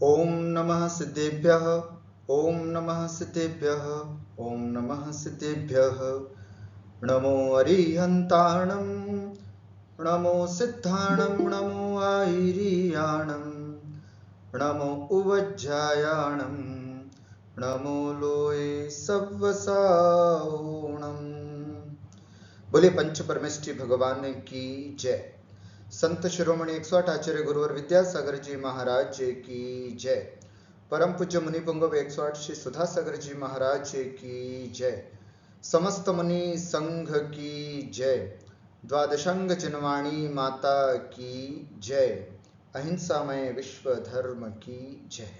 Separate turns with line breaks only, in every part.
ओम नमः सिद्धेभ्यः। ओम नमः सिद्धेभ्यः। ओम नमः सिद्धेभ्यः। नमो अरिहन्ताणं नमो सिद्धाणं नमो आयिरीयाणं नमो उवज्जायाणं नमो लोये सव्वसाओणम्। बोले पंच परमेष्ठी भगवान की जय। संत शिरोमणि 108 आचार्य गुरुवर विद्यासागर जी महाराज जी की जय। परम पूज्य मुनि पुंगव 108 श्री सुधा सागर जी महाराज जी की जय। समस्त मुनि संघ की जय। द्वादशांग चिन्वाणी माता की जय। अहिंसामय विश्व धर्म की जय।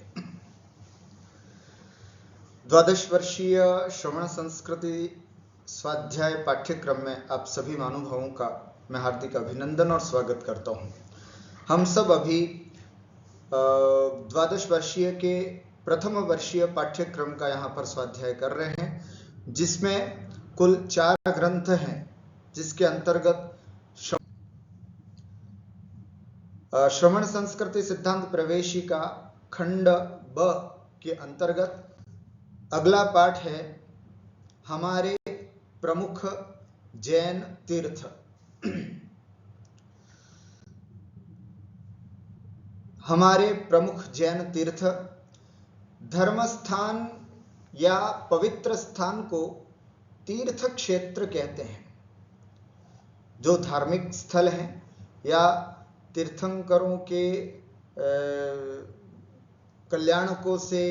द्वादश वर्षीय श्रवण संस्कृति स्वाध्याय पाठ्यक्रम में आप सभी महानुभावों का मैं हार्दिक अभिनंदन और स्वागत करता हूं। हम सब अभी द्वादश वर्षीय के प्रथम वर्षीय पाठ्यक्रम का यहाँ पर स्वाध्याय कर रहे हैं, जिसमें कुल 4 ग्रंथ हैं, जिसके अंतर्गत श्रवण संस्कृति सिद्धांत प्रवेशिका खंड ब के अंतर्गत अगला पाठ है हमारे प्रमुख जैन तीर्थ। हमारे प्रमुख जैन तीर्थ धर्म स्थान या पवित्र स्थान को तीर्थ क्षेत्र कहते हैं। जो धार्मिक स्थल हैं या तीर्थंकरों के कल्याणकों से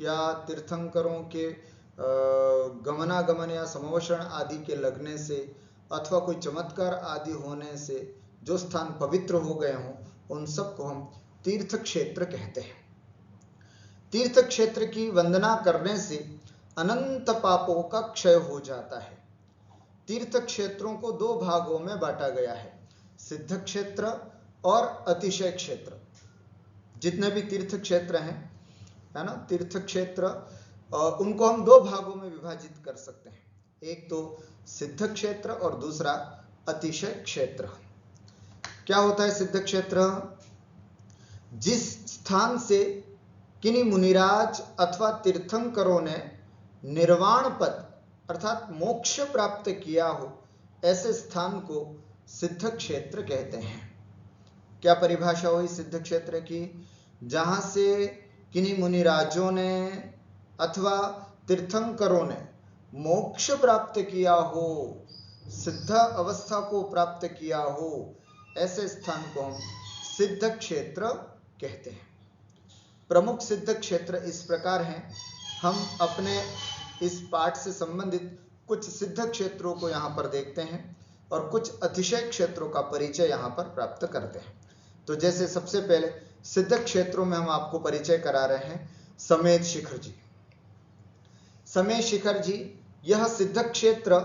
या तीर्थंकरों के गमनागमन या समवषण आदि के लगने से अथवा कोई चमत्कार आदि होने से जो स्थान पवित्र हो गए हों, उन सबको हम तीर्थ क्षेत्र कहते हैं। तीर्थ क्षेत्र की वंदना करने से अनंत पापों का क्षय हो जाता है। तीर्थ क्षेत्रों को 2 भागों में बांटा गया है, सिद्ध क्षेत्र और अतिशय क्षेत्र। जितने भी तीर्थ क्षेत्र हैं, है ना, तीर्थ क्षेत्र उनको हम 2 भागों में विभाजित कर सकते हैं। एक तो सिद्ध क्षेत्र और दूसरा अतिशय क्षेत्र। क्या होता है सिद्ध क्षेत्र? जिस स्थान से किन्हीं मुनिराज अथवा तीर्थंकरों ने निर्वाण पद अर्थात मोक्ष प्राप्त किया हो, ऐसे स्थान को सिद्ध क्षेत्र कहते हैं। क्या परिभाषा हुई सिद्ध क्षेत्र की? जहां से किन्हीं मुनिराजों ने अथवा तीर्थंकरों ने मोक्ष प्राप्त किया हो, सिद्ध अवस्था को प्राप्त किया हो, ऐसे स्थान को हम सिद्ध क्षेत्र कहते हैं। प्रमुख सिद्ध क्षेत्र इस प्रकार हैं। हम अपने इस पाठ से संबंधित कुछ सिद्ध क्षेत्रों को यहाँ पर देखते हैं और कुछ अतिशय क्षेत्रों का परिचय यहाँ पर प्राप्त करते हैं। तो जैसे सबसे पहले सिद्ध क्षेत्रों में हम आपको परिचय करा रहे हैं समेत शिखर जी। समेत शिखर जी यह सिद्ध क्षेत्र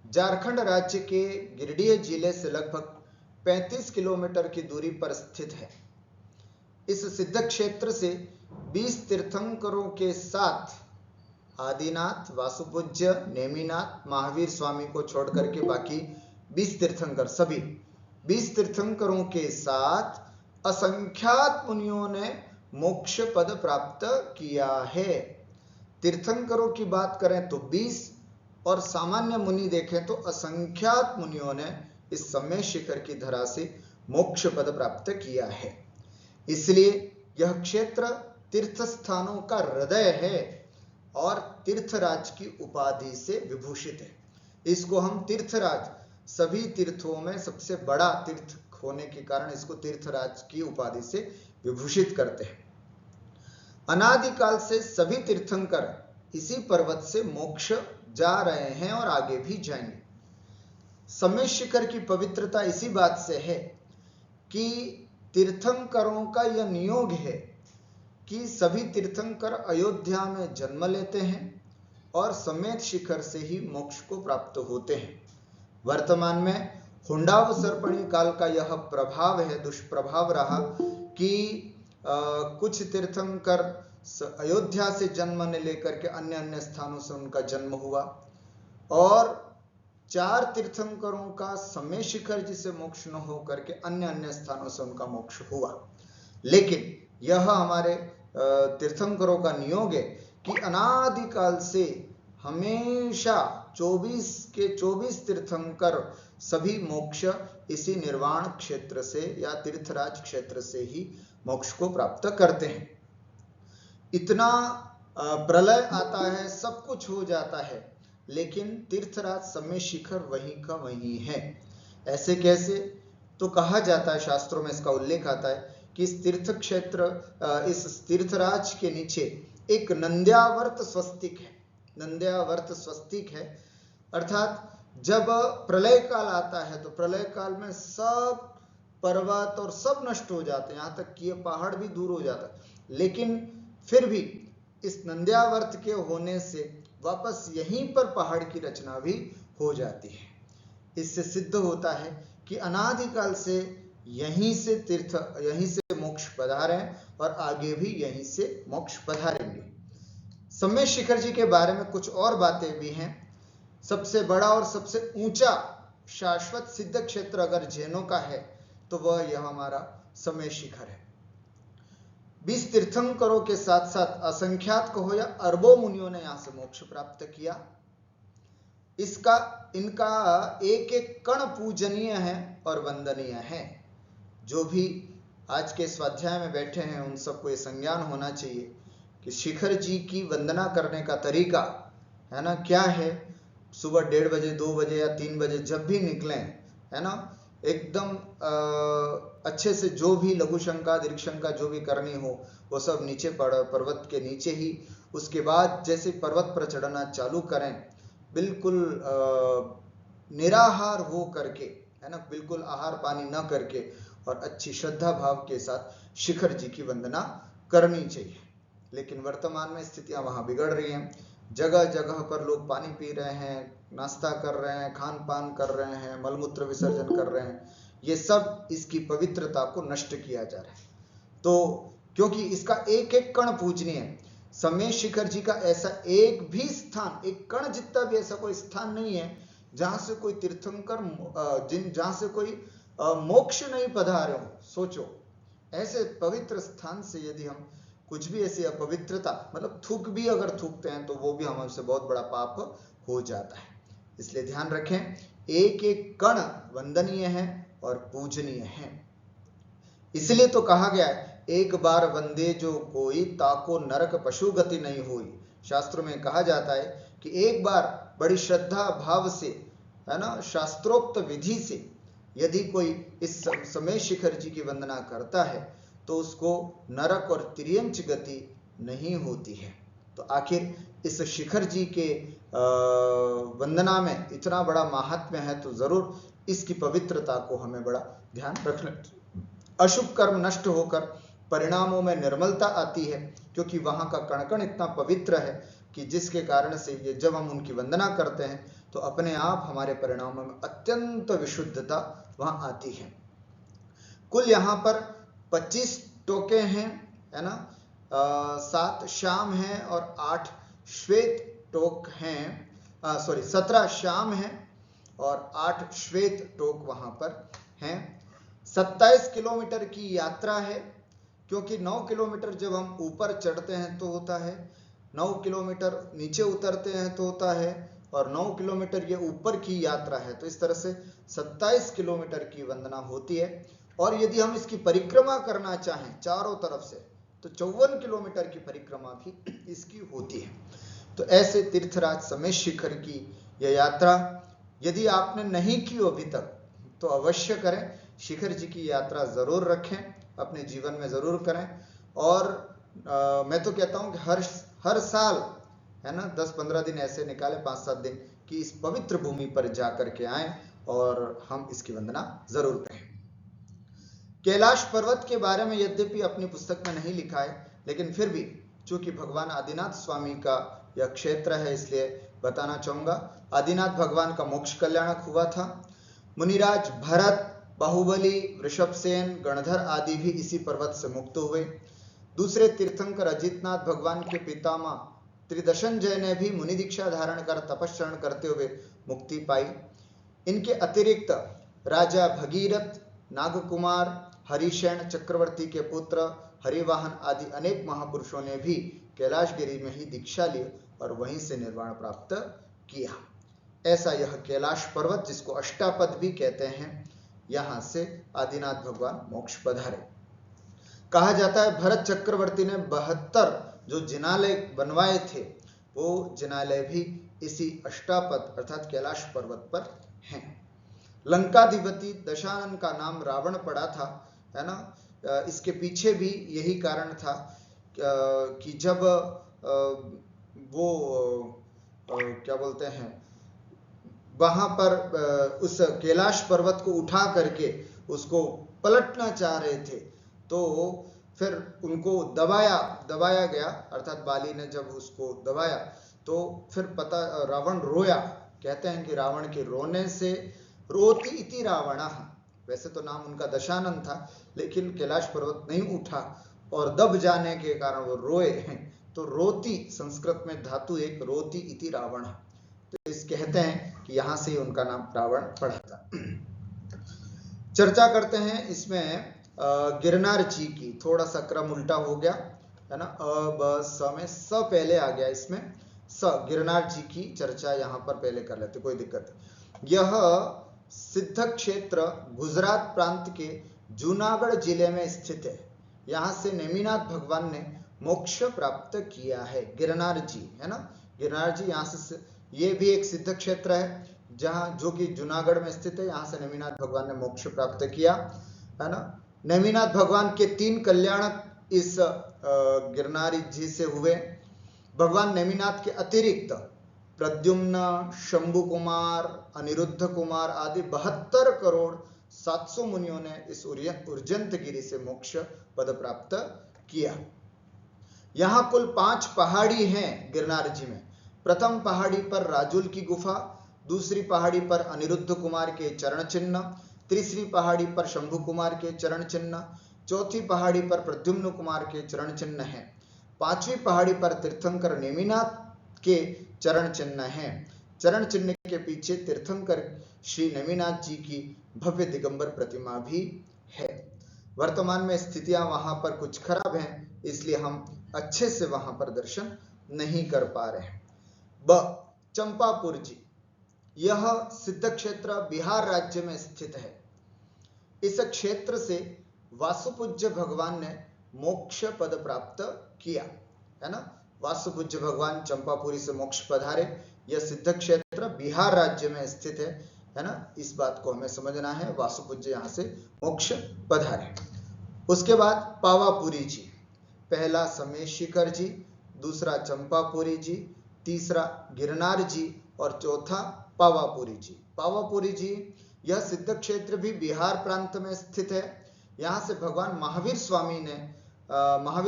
झारखंड राज्य के गिरिडीह जिले से लगभग 35 किलोमीटर की दूरी पर स्थित है। इस सिद्ध क्षेत्र से 20 तीर्थंकरों के साथ आदिनाथ, वासुपूज्य, नेमिनाथ, महावीर स्वामी को छोड़कर के बाकी 20 तीर्थंकर, सभी 20 तीर्थंकरों के साथ असंख्यात मुनियों ने मोक्ष पद प्राप्त किया है। तीर्थंकरों की बात करें तो 20 और सामान्य मुनि देखें तो असंख्यात मुनियों ने इस समेत शिखर की धरा से मोक्ष पद प्राप्त किया है। इसलिए यह क्षेत्र तीर्थ स्थानों का हृदय है और तीर्थराज की उपाधि से विभूषित है। इसको हम तीर्थराज, सभी तीर्थों में सबसे बड़ा तीर्थ होने के कारण इसको तीर्थराज की उपाधि से विभूषित करते हैं। अनादिकाल से सभी तीर्थंकर इसी पर्वत से मोक्ष जा रहे हैं और आगे भी जाएंगे। समेत शिखर की पवित्रता इसी बात से है कि तीर्थंकरों का यह नियोग है कि सभी तीर्थंकर अयोध्या में जन्म लेते हैं और समेत शिखर से ही मोक्ष को प्राप्त होते हैं। वर्तमान में हुंडावसर्पणी काल का यह प्रभाव है, दुष्प्रभाव रहा कि कुछ तीर्थंकर अयोध्या से जन्म ने लेकर के अन्य अन्य स्थानों से उनका जन्म हुआ और 4 तीर्थंकरों का समेत शिखर जी से मोक्ष न होकर के अन्य अन्य स्थानों से उनका मोक्ष हुआ। लेकिन यह हमारे तीर्थंकरों का नियोग है कि अनादिकाल से हमेशा 24 के 24 तीर्थंकर सभी मोक्ष इसी निर्वाण क्षेत्र से या तीर्थराज क्षेत्र से ही मोक्ष को प्राप्त करते हैं। इतना प्रलय आता है, सब कुछ हो जाता है, लेकिन तीर्थराज समय शिखर वहीं का वहीं है। ऐसे कैसे? तो कहा जाता है, शास्त्रों में इसका उल्लेख आता है कि इस तीर्थ क्षेत्र, इस तीर्थराज के नीचे एक नंद्यावर्त स्वस्तिक है। नंद्यावर्त स्वस्तिक है, अर्थात जब प्रलय काल आता है तो प्रलय काल में सब पर्वत और सब नष्ट हो जाते हैं, यहाँ तक कि ये पहाड़ भी दूर हो जाता है, लेकिन फिर भी इस नंद्यावर्त के होने से वापस यहीं पर पहाड़ की रचना भी हो जाती है। इससे सिद्ध होता है कि अनादिकाल से यहीं से मोक्ष पधारे और आगे भी यहीं से मोक्ष पधारेंगे। समय शिखर जी के बारे में कुछ और बातें भी हैं। सबसे बड़ा और सबसे ऊंचा शाश्वत सिद्ध क्षेत्र अगर जैनों का है तो वह यह हमारा समय शिखर है। 20 तीर्थंकरों के साथ साथ असंख्यात कहो या अरबों मुनियों ने यहां से मोक्ष प्राप्त किया। इनका एक एक कण पूजनीय है और वंदनीय है। जो भी आज के स्वाध्याय में बैठे हैं उन सबको ये संज्ञान होना चाहिए कि शिखर जी की वंदना करने का तरीका है ना क्या है। सुबह 1:30 बजे, 2 बजे या 3 बजे जब भी निकलें, है ना, एकदम अच्छे से जो भी लघु शंका दीर्घ शंका जो भी करनी हो वो सब नीचे पर्वत के नीचे ही, उसके बाद जैसे पर्वत पर चढ़ना चालू करें बिल्कुल निराहार हो करके, है ना, बिल्कुल आहार पानी न करके और अच्छी श्रद्धा भाव के साथ शिखर जी की वंदना करनी चाहिए। लेकिन वर्तमान में स्थितियां वहां बिगड़ रही हैं। जगह जगह पर लोग पानी पी रहे हैं, नाश्ता कर रहे हैं, खान पान कर रहे हैं, मलमूत्र विसर्जन कर रहे हैं। ये सब इसकी पवित्रता को नष्ट किया जा रहा है। तो क्योंकि इसका एक एक कण पूजनीय है। समय शिखर जी का ऐसा एक भी स्थान, एक कण जितना भी ऐसा कोई स्थान नहीं है जहां से कोई तीर्थंकर जहां से कोई मोक्ष नहीं पधारे हो। सोचो, ऐसे पवित्र स्थान से यदि हम कुछ भी ऐसी अपवित्रता, मतलब थूक भी अगर थूकते हैं तो वो भी हमसे बहुत बड़ा पाप हो जाता है। इसलिए ध्यान रखें, एक एक कण वंदनीय है और पूजनीय है। इसलिए तो कहा गया है, एक बार वंदे जो कोई ताको नरक पशु गति नहीं हुई। शास्त्रों में कहा जाता है कि एक बार बड़ी श्रद्धा भाव से, है ना, शास्त्रोक्त विधि से यदि कोई इस समय शिखर जी की वंदना करता है तो उसको नरक और तिर्यंच गति नहीं होती है। तो आखिर इस शिखर जी के वंदना में इतना बड़ा महात्म्य है तो जरूर इसकी पवित्रता को हमें बड़ा ध्यान रखना। अशुभ कर्म नष्ट होकर परिणामों में निर्मलता आती है, क्योंकि वहां का कण कण इतना पवित्र है कि जिसके कारण से ये जब हम उनकी वंदना करते हैं तो अपने आप हमारे परिणामों में अत्यंत विशुद्धता वहां आती है। कुल यहाँ पर 25 टोके हैं, है ना, 7 श्याम हैं और 8 श्वेत टोक हैं, 17 श्याम हैं और 8 श्वेत टोक वहां पर हैं। 27 किलोमीटर की यात्रा है, क्योंकि 9 किलोमीटर जब हम ऊपर चढ़ते हैं तो होता है, 9 किलोमीटर नीचे उतरते हैं तो होता है, और 9 किलोमीटर ये ऊपर की यात्रा है। तो इस तरह से 27 किलोमीटर की वंदना होती है। और यदि हम इसकी परिक्रमा करना चाहें चारों तरफ से तो 54 किलोमीटर की परिक्रमा भी इसकी होती है। तो ऐसे तीर्थराज समय शिखर की यह यात्रा यदि आपने नहीं की हो अभी तक तो अवश्य करें। शिखर जी की यात्रा जरूर रखें, अपने जीवन में जरूर करें। और मैं तो कहता हूं कि हर साल, है ना, 10-15 दिन ऐसे निकालें, 5-7 दिन कि इस पवित्र भूमि पर जाकर के आएं और हम इसकी वंदना जरूर करें। कैलाश पर्वत के बारे में यद्यपि अपनी पुस्तक में नहीं लिखा है, लेकिन फिर भी चूंकि भगवान आदिनाथ स्वामी का यह क्षेत्र है इसलिए बताना चाहूंगा। आदिनाथ भगवान का मोक्ष कल्याणक हुआ था। मुनिराज भरत, बाहुबली, वृषभसेन, गणधर आदि भी इसी पर्वत से मुक्त हुए। दूसरे तीर्थंकर अजितनाथ भगवान के पितामह त्रिदशंजय ने भी मुनि दीक्षा धारण कर तपस्चरण करते हुए मुक्ति पाई। इनके अतिरिक्त राजा भगीरथ, नागकुमार, हरिशैन चक्रवर्ती के पुत्र हरिवाहन आदि अनेक महापुरुषों ने भी कैलाशगिरी में ही दीक्षा ली और वहीं से निर्वाण प्राप्त किया। ऐसा यह कैलाश पर्वत, जिसको अष्टापद भी कहते हैं, यहां से आदिनाथ भगवान मोक्ष पधारे। कहा जाता है भरत चक्रवर्ती ने 72 जो जिनालय बनवाए थे, वो जिनालय भी इसी अष्टापद अर्थात कैलाश पर्वत पर हैं। लंकाधिपति दशानन का नाम रावण पड़ा था, है ना। इसके पीछे भी यही कारण था कि जब वो क्या बोलते हैं, वहां पर उस कैलाश पर्वत को उठा करके उसको पलटना चाह रहे थे, तो फिर उनको दबाया गया, अर्थात बाली ने जब उसको दबाया तो फिर पता रावण रोया। कहते हैं कि रावण के रोने से, रोति इति रावणः, वैसे तो नाम उनका दशानन था, लेकिन कैलाश पर्वत नहीं उठा और दब जाने के कारण वो रोए हैं, तो रोति संस्कृत में धातु एक रोति इति रावणः, तो इस कहते हैं कि यहां से उनका नाम रावण पड़ा था। चर्चा करते हैं इसमें गिरनार जी की। थोड़ा सा क्रम उल्टा हो गया, है ना। ब स में स पहले आ गया, इसमें स, गिरनार जी की चर्चा यहां पर पहले कर लेते, कोई दिक्कत नहीं। यह सिद्ध क्षेत्र गुजरात प्रांत के जूनागढ़ जिले में स्थित है। यहां से नेमिनाथ भगवान ने मोक्ष प्राप्त किया है। गिरनार जी, है ना, गिरनार जी यहाँ से, ये भी एक सिद्ध क्षेत्र है जहां, जो कि जूनागढ़ में स्थित है। यहाँ से नेमिनाथ भगवान ने मोक्ष प्राप्त किया, है ना। नेमिनाथ भगवान के 3 कल्याण इस गिरनारी जी से हुए। भगवान नेमिनाथ के अतिरिक्त प्रद्युम्न, शंभु कुमार, अनिरुद्ध कुमार आदि 72 करोड़ 700 मुनियों ने इस उर्जंत गिरी से मोक्ष पद प्राप्त किया। यहां कुल 5 पहाड़ी हैं गिरनार जी में। प्रथम पहाड़ी पर राजुल की गुफा, दूसरी पहाड़ी पर अनिरुद्ध कुमार के चरण चिन्ह, तीसरी पहाड़ी पर शंभु कुमार के चरण चिन्ह, चौथी पहाड़ी पर प्रद्युम्न कुमार के चरण चिन्ह हैं, 5वीं पहाड़ी पर तीर्थंकर नेमिनाथ के चरण चिन्ह हैं। चरण चिन्ह के पीछे तीर्थंकर श्री नेमिनाथ जी की भव्य दिगंबर प्रतिमा भी है। वर्तमान में स्थितियां वहां पर कुछ खराब हैं, इसलिए हम अच्छे से वहां पर दर्शन नहीं कर पा रहे हैं। चंपापुर जी, यह सिद्ध क्षेत्र बिहार राज्य में स्थित है। इस क्षेत्र से वासुपूज्य भगवान ने मोक्ष पद प्राप्त किया, है ना। वासुपूज्य भगवान चंपापुरी से मोक्ष पधारे। यह सिद्ध क्षेत्र बिहार राज्य में स्थित है ना। इस बात को हमें समझना है, वासुपूज्य यहां से मोक्ष पधारे। उसके बाद पावापुरी जी, पहला समेश शिखर जी, दूसरा चंपापुरी जी, तीसरा गिरनार जी और चौथा पावापुरी जी। पावापुरी जी, यह सिद्ध क्षेत्र भी बिहार प्रांत में स्थित है। यहां से भगवान महावीर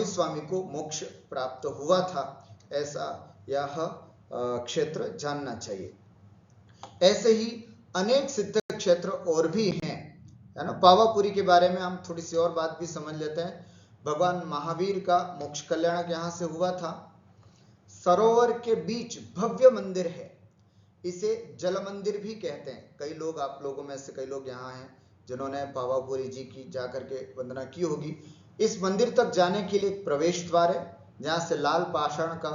स्वामी को मोक्ष प्राप्त हुआ था, ऐसा यह क्षेत्र जानना चाहिए। ऐसे ही अनेक सिद्ध क्षेत्र और भी हैं, है ना। पावापुरी के बारे में हम थोड़ी सी और बात भी समझ लेते हैं। भगवान महावीर का मोक्ष कल्याण यहां से हुआ था। सरोवर के बीच भव्य मंदिर है, इसे जल मंदिर भी कहते हैं। कई लोग, आप लोगों में से कई लोग यहाँ हैं जिन्होंने पावापुरी जी की जाकर के वंदना की होगी। इस मंदिर तक जाने के लिए एक प्रवेश द्वार है, जहां से लाल पाषाण का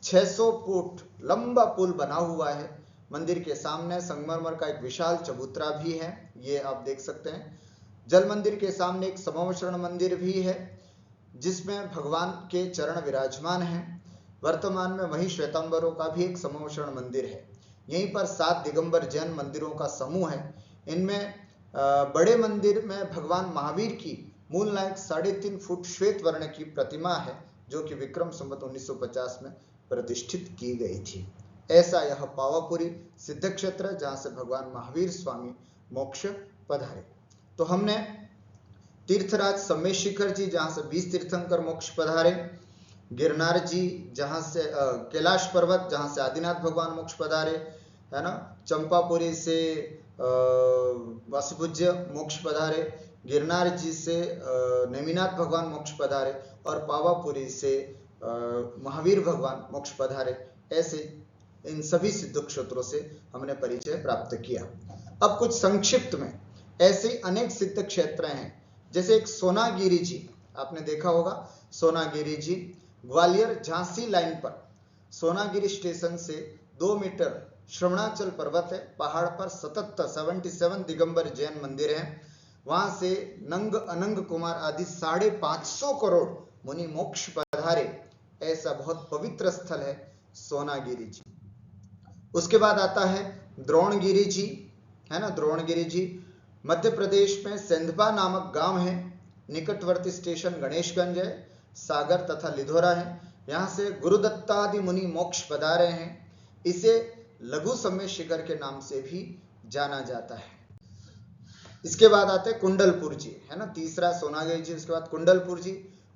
600 फुट लंबा पुल बना हुआ है। मंदिर के सामने संगमरमर का एक विशाल चबूतरा भी है, ये आप देख सकते हैं। जल मंदिर के सामने एक समवशरण मंदिर भी है, जिसमें भगवान के चरण विराजमान हैं। वर्तमान में वही श्वेतांबरों का भी एक समवशरण मंदिर है। यहीं पर 7 दिगंबर जैन मंदिरों का समूह है। इनमें बड़े मंदिर में भगवान महावीर की मूल नायक 3.5 फुट श्वेत वर्ण की प्रतिमा है, जो कि विक्रम संवत 1950 में प्रतिष्ठित की गई थी। ऐसा यह पावापुरी सिद्ध क्षेत्र है, जहां से भगवान महावीर स्वामी मोक्ष पधारे। तो हमने तीर्थराज समेश शिखर जी, जहां से 20 तीर्थंकर मोक्ष पधारे, गिरनार जी जहां से कैलाश पर्वत, जहां से आदिनाथ भगवान मोक्ष पधारे, है ना। चंपापुरी से वासुपूज्य मोक्ष पधारे, गिरनार जी से नेमिनाथ भगवान मोक्ष पधारे और पावापुरी से महावीर भगवान मोक्ष पधारे। ऐसे इन सभी सिद्ध क्षेत्रों से हमने परिचय प्राप्त किया। अब कुछ संक्षिप्त में ऐसे अनेक सिद्ध क्षेत्र हैं जैसे एक सोनागिरी जी, आपने देखा होगा सोनागिरी जी, ग्वालियर झांसी लाइन पर सोनागिरी स्टेशन से 2 मीटर श्रवणाचल पर्वत है, पहाड़ पर 77 दिगंबर जैन मंदिर है, वहां से नंग अनंग कुमार आदि 550 करोड़ मुनि मोक्ष पधारे, ऐसा बहुत पवित्र स्थल है सोनागिरी जी। उसके बाद आता है द्रोणगिरी जी, है ना, द्रोणगिरी जी मध्य प्रदेश में सेंधपा नामक गांव है, निकटवर्ती स्टेशन गणेशगंज है, सागर तथा लिधोरा है, यहां से गुरुदत्तादि मुनि मोक्ष पधारे हैं, इसे लघु समय शिखर के नाम से भी जाना जाता है। इसके बाद आते हैं कुंडलपुर जी, है ना, तीसरा सोनागिरी जी, उसके बाद कुंडलपुर जी।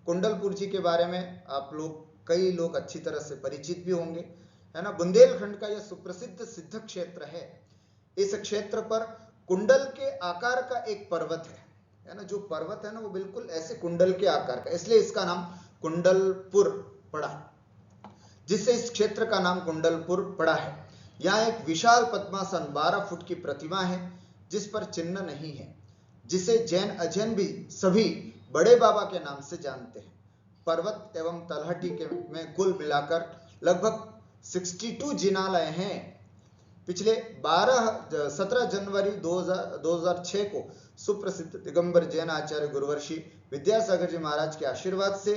कुंडलपुर जी के बारे में आप लोग कई लोग अच्छी तरह से परिचित भी होंगे, है ना, बुंदेलखंड का यह सुप्रसिद्ध सिद्ध क्षेत्र है। इस क्षेत्र पर कुंडल के आकार का एक पर्वत है ना, जो पर्वत है ना वो बिल्कुल ऐसे कुंडल के आकार का, इसलिए इसका नाम कुंडलपुर पड़ा, जिससे इस क्षेत्र का नाम कुंडलपुर पड़ा है। यहाँ एक विशाल पद्मासन 12 फुट की प्रतिमा है, जिस पर चिन्ह नहीं है, जिसे जैन अजैन भी सभी बड़े बाबा के नाम से जानते हैं। पर्वत एवं तलहटी के में कुल मिलाकर लगभग 62 जिनालय हैं। पिछले 17 जनवरी 2006 को सुप्रसिद्ध दिगंबर जैन आचार्य गुरुवर्षी विद्यासागर जी महाराज के आशीर्वाद से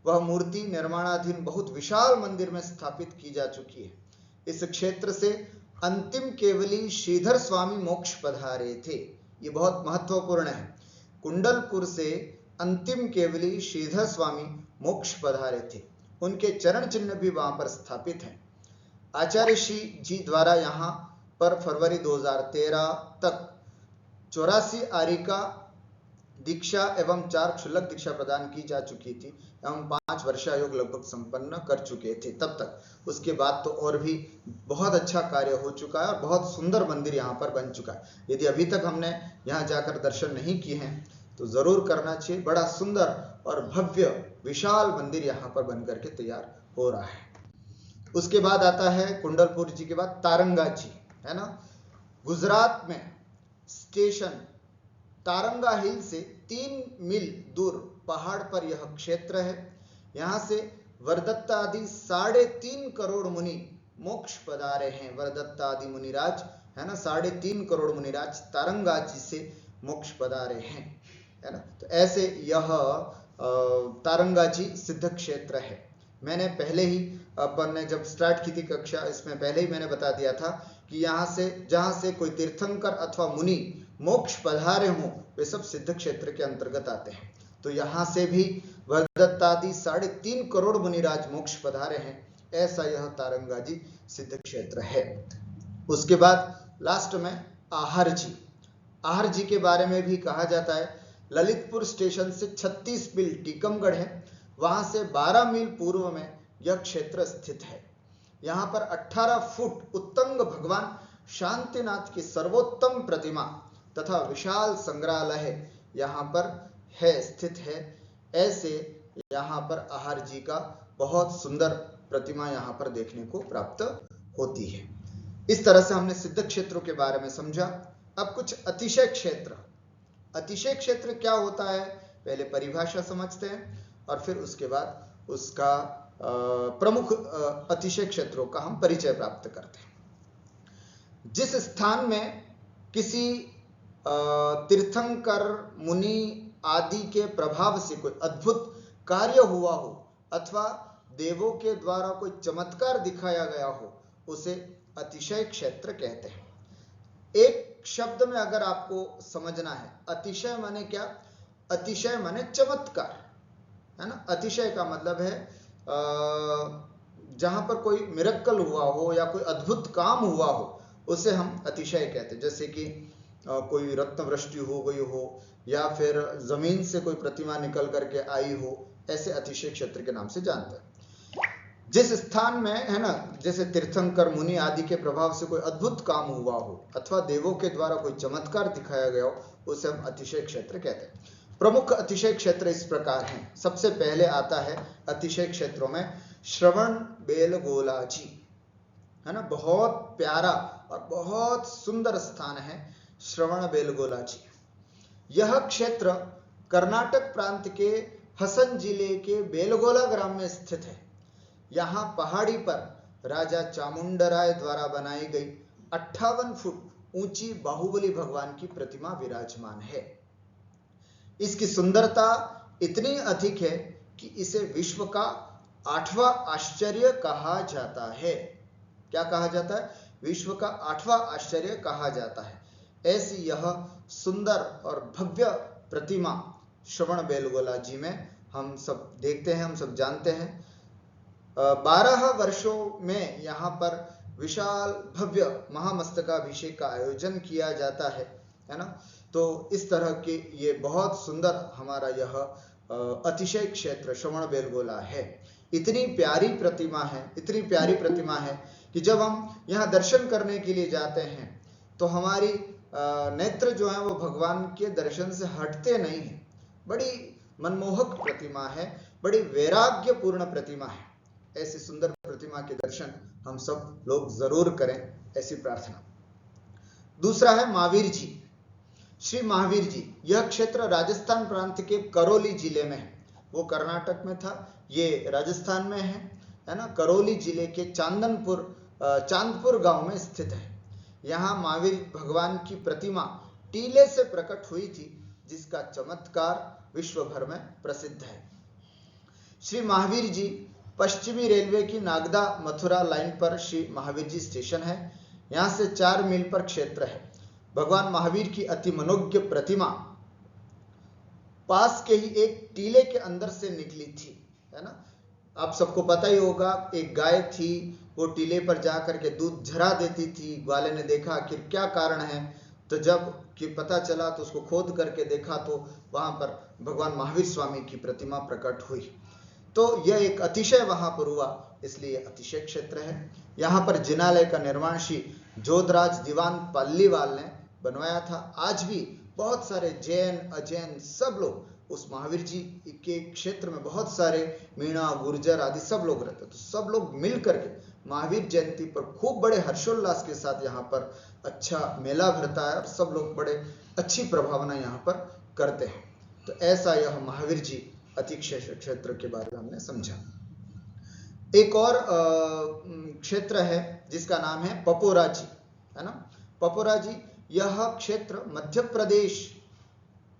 वह मूर्ति निर्माणाधीन बहुत विशाल मंदिर में स्थापित की जा चुकी है। इस क्षेत्र से अंतिम केवली श्रीधर स्वामी मोक्ष पधारे थे, ये बहुत महत्वपूर्ण है। कुंडलपुर से अंतिम केवली श्रीधर स्वामी मोक्ष पधारे थे, उनके चरण चिन्ह भी वहां पर स्थापित हैं। आचार्य श्री जी द्वारा यहाँ पर फरवरी 2013 तक 84 आरिका दीक्षा एवं 4 क्षुल्लक दीक्षा प्रदान की जा चुकी थी एवं 5 वर्षायोग लगभग संपन्न कर चुके थे तब तक। उसके बाद तो और भी बहुत अच्छा कार्य हो चुका है और बहुत सुंदर मंदिर यहाँ पर बन चुका है। यदि अभी तक हमने यहाँ जाकर दर्शन नहीं किए हैं तो जरूर करना चाहिए। बड़ा सुंदर और भव्य विशाल मंदिर यहाँ पर बन करके तैयार हो रहा है। उसके बाद आता है कुंडलपुर जी के बाद तारंगा जी, है ना, गुजरात में स्टेशन तारंगा हिल से 3 मील दूर पहाड़ पर यह क्षेत्र है। यहाँ से वरदत्ता आदि 3.5 करोड़ मुनि मोक्ष पधारे हैं। वरदत्ता आदि मुनिराज, है ना, 3.5 करोड़ मुनिराज तारंगा जी से मोक्ष पधारे हैं, है ना। तो ऐसे यह तारंगा जी सिद्ध क्षेत्र है। मैंने पहले ही अपन ने जब स्टार्ट की थी कक्षा, इसमें पहले ही मैंने बता दिया था कि यहाँ से जहाँ से कोई तीर्थंकर अथवा मुनि मोक्ष पधारे हों वे सब सिद्ध क्षेत्र के अंतर्गत आते हैं। तो यहाँ से भी वरदत्तादि 3.5 करोड़ मुनिराज मोक्ष पधारे हैं, ऐसा यह तारंगा जी सिद्ध क्षेत्र है। उसके बाद लास्ट में आहर जी। आहर जी के बारे में भी कहा जाता है, ललितपुर स्टेशन से 36 मील टीकमगढ़ है, वहां से 12 मील पूर्व में यह क्षेत्र स्थित है। यहाँ पर 18 फुट उत्तंग भगवान शांतिनाथ की सर्वोत्तम प्रतिमा तथा विशाल संग्रहालय यहाँ पर है, स्थित है। ऐसे यहाँ पर आहर जी का बहुत सुंदर प्रतिमा यहाँ पर देखने को प्राप्त होती है। इस तरह से हमने सिद्ध क्षेत्रों के बारे में समझा। अब कुछ अतिशय क्षेत्र। अतिशय क्षेत्र क्या होता है, पहले परिभाषा समझते हैं और फिर उसके बाद उसका प्रमुख अतिशय क्षेत्रों का हम परिचय प्राप्त करते हैं। जिस स्थान में किसी तीर्थंकर मुनि आदि के प्रभाव से कोई अद्भुत कार्य हुआ हो अथवा देवों के द्वारा कोई चमत्कार दिखाया गया हो, उसे अतिशय क्षेत्र कहते हैं। एक शब्द में अगर आपको समझना है, अतिशय माने क्या, अतिशय माने चमत्कार, है ना। अतिशय का मतलब है जहां पर कोई मिरेकल हुआ हो या कोई अद्भुत काम हुआ हो, उसे हम अतिशय कहते हैं। जैसे कि कोई रत्न वृष्टि हो गई हो या फिर जमीन से कोई प्रतिमा निकल करके आई हो, ऐसे अतिशय क्षेत्र के नाम से जानते हैं। जिस स्थान में, है ना, जैसे तीर्थंकर मुनि आदि के प्रभाव से कोई अद्भुत काम हुआ हो अथवा देवों के द्वारा कोई चमत्कार दिखाया गया हो, उसे हम अतिशय क्षेत्र कहते हैं। प्रमुख अतिशय क्षेत्र इस प्रकार हैं। सबसे पहले आता है अतिशय क्षेत्रों में श्रवण बेलगोला जी, है ना, बहुत प्यारा और बहुत सुंदर स्थान है श्रवण बेलगोला जी। यह क्षेत्र कर्नाटक प्रांत के हसन जिले के बेलगोला ग्राम में स्थित है। यहाँ पहाड़ी पर राजा चामुंडराय द्वारा बनाई गई 58 फुट ऊंची बाहुबली भगवान की प्रतिमा विराजमान है। इसकी सुंदरता इतनी अधिक है कि इसे विश्व का 8वां आश्चर्य कहा जाता है। क्या कहा जाता है? विश्व का 8वां आश्चर्य कहा जाता है। ऐसी यह सुंदर और भव्य प्रतिमा श्रवण बेलगोला जी में हम सब देखते हैं, हम सब जानते हैं। 12 वर्षों में यहाँ पर विशाल भव्य महामस्तकाभिषेक का आयोजन किया जाता है ना। तो इस तरह के ये बहुत सुंदर हमारा यह अतिशय क्षेत्र श्रवण बेलगोला है। इतनी प्यारी प्रतिमा है, इतनी प्यारी प्रतिमा है कि जब हम यहाँ दर्शन करने के लिए जाते हैं तो हमारी नेत्र जो है वो भगवान के दर्शन से हटते नहीं है। बड़ी मनमोहक प्रतिमा है, बड़ी वैराग्यपूर्ण प्रतिमा है। ऐसी सुंदर प्रतिमा के दर्शन हम सब लोग जरूर करें, ऐसी प्रार्थना। दूसरा है महावीर जी। श्री महावीर जी, यह क्षेत्र राजस्थान प्रांत के करौली जिले में है। वो कर्नाटक में था, ये राजस्थान में है ना। करौली जिले के चांदपुर गांव में स्थित है। यहाँ महावीर भगवान की प्रतिमा टीले से प्रकट हुई थी, जिसका चमत्कार विश्व भर में प्रसिद्ध है। श्री महावीर जी पश्चिमी रेलवे की नागदा मथुरा लाइन पर श्री महावीर जी स्टेशन है। यहाँ से 4 मील पर क्षेत्र है। भगवान महावीर की अति मनोज्ञ प्रतिमा पास के ही एक टीले के अंदर से निकली थी, है ना। आप सबको पता ही होगा, एक गाय थी, वो टीले पर जाकर के दूध झरा देती थी। ग्वाले ने देखा आखिर क्या कारण है, तो जब कि पता चला तो उसको खोद करके देखा तो वहां पर भगवान महावीर स्वामी की प्रतिमा प्रकट हुई। तो यह एक अतिशय वहां पर हुआ, इसलिए अतिशय क्षेत्र है। यहाँ पर जिनालय का निर्माण श्री जोधराज दीवान पालीवाल ने बनवाया था। आज भी बहुत सारे जैन अजैन सब लोग उस महावीर जी के क्षेत्र में, बहुत सारे मीणा गुर्जर आदि सब लोग रहते, तो सब लोग मिल करके महावीर जयंती पर खूब बड़े हर्षोल्लास के साथ यहाँ पर अच्छा मेला भरता है और सब लोग बड़े अच्छी प्रभावना यहाँ पर करते हैं। तो ऐसा यह महावीर जी अति क्षेत्र के बारे में हमने समझा। एक और क्षेत्र है जिसका नाम है पपोरा जी, है ना। पपोरा जी, यह क्षेत्र मध्य प्रदेश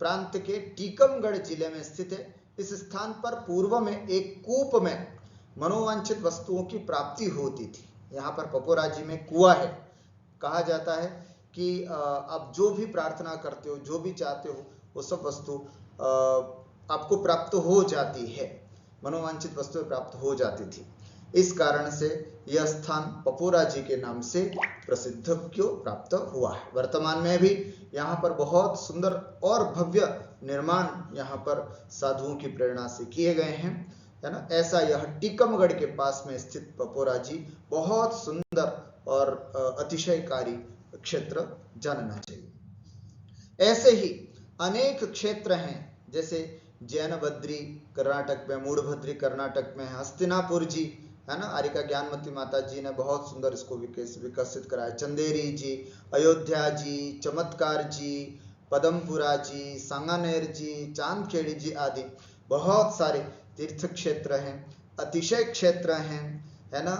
प्रांत के टीकमगढ़ जिले में स्थित है। इस स्थान पर पूर्व में एक कूप में मनोवांछित वस्तुओं की प्राप्ति होती थी। यहाँ पर पपोरा जी में कुआं है। कहा जाता है कि आप जो भी प्रार्थना करते हो, जो भी चाहते हो, वो सब वस्तु आपको प्राप्त हो जाती है। मनोवांछित वस्तुएं प्राप्त हो जाती थी। इस कारण से यह स्थान पपोरा जी के नाम से प्रसिद्ध क्यों प्राप्त हुआ है। वर्तमान में भी यहाँ पर बहुत सुंदर और भव्य निर्माण यहाँ पर साधुओं की प्रेरणा से किए गए हैं, है ना। ऐसा यह टीकमगढ़ के पास में स्थित पपोरा जी बहुत सुंदर और अतिशयकारी क्षेत्र जानना चाहिए। ऐसे ही अनेक क्षेत्र हैं, जैसे जैन बद्री कर्नाटक में, मूढ़भद्री कर्नाटक में है, हस्तिनापुर जी, है ना। आरिका ज्ञानमती माता जी ने बहुत सुंदर इसको विकसित कराया। चंदेरी जी, अयोध्या जी, चमत्कार जी, पदमपुरा जी, सांगानेर जी, चांदखेड़ी जी आदि बहुत सारे तीर्थ क्षेत्र हैं, अतिशय क्षेत्र हैं, है ना।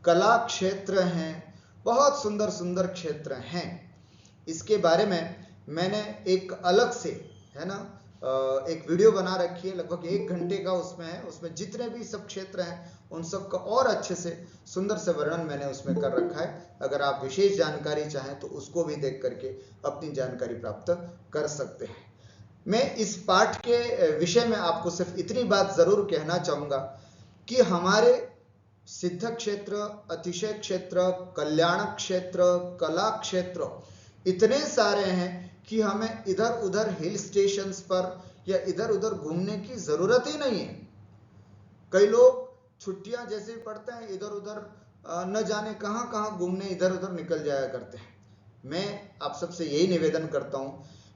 कला क्षेत्र हैं, बहुत सुंदर सुंदर क्षेत्र हैं। इसके बारे में मैंने एक अलग से, है ना, एक वीडियो बना रखी है, लगभग 1 घंटे का उसमें है। उसमें जितने भी सब क्षेत्र हैं उन सब का और अच्छे से सुंदर से वर्णन मैंने उसमें कर रखा है। अगर आप विशेष जानकारी चाहें तो उसको भी देख करके अपनी जानकारी प्राप्त कर सकते हैं। मैं इस पाठ के विषय में आपको सिर्फ इतनी बात जरूर कहना चाहूंगा कि हमारे सिद्ध क्षेत्र, अतिशय क्षेत्र, कल्याण क्षेत्र, कला क्षेत्र इतने सारे हैं कि हमें इधर उधर हिल स्टेशंस पर या इधर उधर घूमने की जरूरत ही नहीं है। कई लोग छुट्टियां जैसे ही पड़ते हैं इधर उधर न जाने कहां कहां घूमने इधर उधर निकल जाया करते हैं। मैं आप सबसे यही निवेदन करता हूं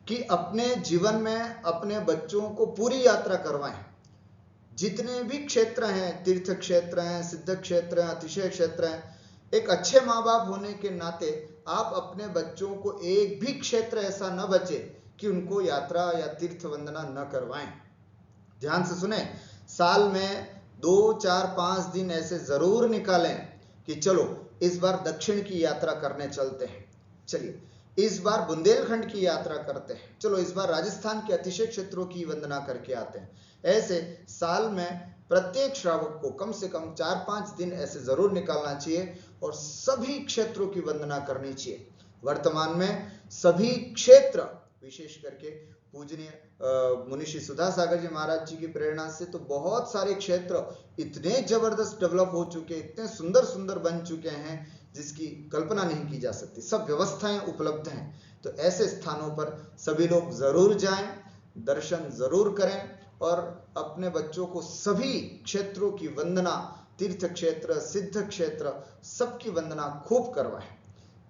कि अपने जीवन में अपने बच्चों को पूरी यात्रा करवाएं। जितने भी क्षेत्र हैं, तीर्थ क्षेत्र हैं, सिद्ध क्षेत्र हैं, अतिशय क्षेत्र हैं, एक अच्छे माँ बाप होने के नाते आप अपने बच्चों को एक भी क्षेत्र ऐसा न बचे कि उनको यात्रा या तीर्थ वंदना न करवाएं। ध्यान से सुने, साल में 2, 4, 5 दिन ऐसे जरूर निकालें कि चलो इस बार दक्षिण की यात्रा करने चलते हैं, चलिए इस बार बुंदेलखंड की यात्रा करते हैं, चलो इस बार राजस्थान के अतिशय क्षेत्रों की वंदना करके आते हैं। ऐसे साल में प्रत्येक श्रावक को कम से कम 4-5 दिन ऐसे जरूर निकालना चाहिए और सभी क्षेत्रों की वंदना करनी चाहिए। वर्तमान में सभी क्षेत्र, विशेष करके पूजनीय मुनिषी सुधा सागर जी महाराज जी की प्रेरणा से तो बहुत सारे क्षेत्र इतने जबरदस्त डेवलप हो चुके, इतने सुंदर सुंदर बन चुके हैं जिसकी कल्पना नहीं की जा सकती। सब व्यवस्थाएं उपलब्ध हैं। तो ऐसे स्थानों पर सभी लोग जरूर जाएं, दर्शन जरूर करें और अपने बच्चों को सभी क्षेत्रों की वंदना, तीर्थ क्षेत्र, सिद्ध क्षेत्र, सबकी वंदना खूब करवाएं।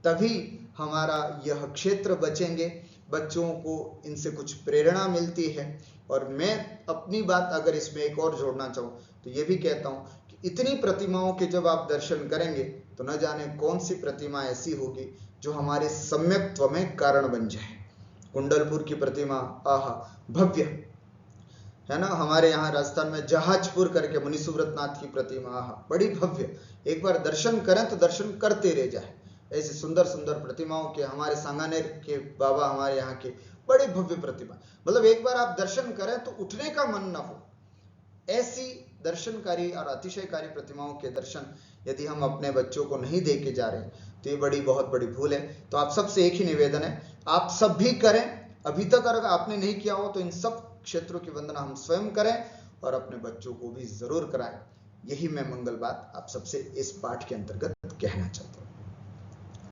तभी हमारा यह क्षेत्र बचेंगे, बच्चों को इनसे कुछ प्रेरणा मिलती है। और मैं अपनी बात अगर इसमें एक और जोड़ना चाहूँ तो ये भी कहता हूँ कि इतनी प्रतिमाओं के जब आप दर्शन करेंगे तो न जाने कौन सी प्रतिमा ऐसी होगी जो हमारे सम्यक्त्व में कारण बन जाए। कुंडलपुर की प्रतिमा, आहा भव्य है ना। हमारे यहाँ राजस्थान में जहाजपुर करके मुनि सुव्रतनाथ की प्रतिमा, आहा बड़ी भव्य, एक बार दर्शन करें तो दर्शन करते रह जाए। ऐसी सुंदर सुंदर प्रतिमाओं के, हमारे सांगानेर के बाबा हमारे यहाँ के बड़े भव्य प्रतिमा, मतलब एक बार आप दर्शन करें तो उठने का मन ना हो। ऐसी दर्शनकारी और अतिशयकारी प्रतिमाओं के दर्शन यदि हम अपने बच्चों को नहीं दे के जा रहे तो ये बहुत बड़ी भूल है। तो आप सबसे एक ही निवेदन है, आप सब भी करें। अभी तक अगर आपने नहीं किया हो तो इन सब क्षेत्रों की वंदना हम स्वयं करें और अपने बच्चों को भी जरूर कराएं। यही मैं मंगल बात आप सबसे इस पाठ के अंतर्गत कहना चाहता हूं।